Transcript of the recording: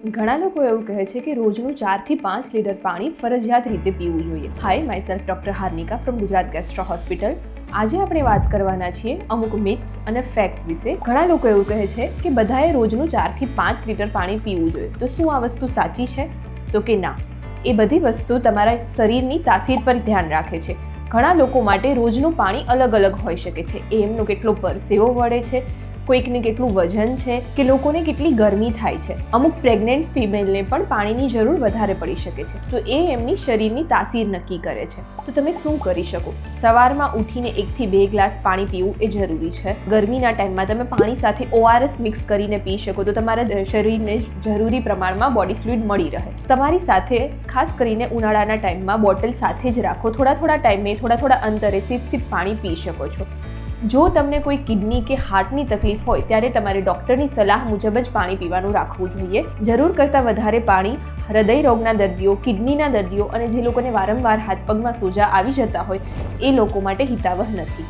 ઘણા લોકો એવું કહે છે કે રોજનું 4 થી 5 લીટર પાણી ફરજિયાત રીતે પીવું જોઈએ. Hi, my self doctor Harnika from Gujarat gastro hospital. આજે આપણે વાત કરવાના છીએ અમુક મિથ્સ અને ફેક્ટ્સ વિશે. ઘણા લોકો એવું કહે છે કે બધાએ રોજનું 4 થી 5 લીટર પાણી પીવું જોઈએ. તો શું આ વસ્તુ સાચી છે? તો કે ના. એ બધી વસ્તુ તમારા શરીરની તાસીર પર ધ્યાન રાખે છે. ઘણા લોકો માટે રોજનું પાણી અલગ અલગ હોઈ શકે છે. એમનો કેટલો પરસેવો વળે છે, કોઈકને કેટલું વજન છે, કે લોકોને કેટલી ગરમી થાય છે. અમુક પ્રેગ્નન્ટ ફિમેલને પણ પાણીની જરૂર વધારે પડી શકે છે. તો એ એમની શરીરની તાસીર નક્કી કરે છે. તો તમે શું કરી શકો? સવારમાં ઉઠીને 1 થી 2 ગ્લાસ પાણી પીવું એ જરૂરી છે. ગરમીના ટાઈમમાં તમે પાણી સાથે ORS મિક્સ કરીને પી શકો તો તમારા શરીરને જરૂરી પ્રમાણમાં બોડી ફ્લુઇડ મળી રહે. તમારી સાથે ખાસ કરીને ઉનાળાના ટાઈમમાં બોટલ સાથે જ રાખો. થોડા ટાઈમે થોડા અંતરે સિપ પાણી પી શકો છો. જો તમને કોઈ કિડની કે હાર્ટની તકલીફ હોય ત્યારે તમારે ડૉક્ટરની સલાહ મુજબ જ પાણી પીવાનું રાખવું જોઈએ. જરૂર કરતાં વધારે પાણી હૃદય રોગના દર્દીઓ, કિડનીના દર્દીઓ અને જે લોકોને વારંવાર હાથ પગમાં સોજા આવી જતા હોય એ લોકો માટે હિતાવહ નથી.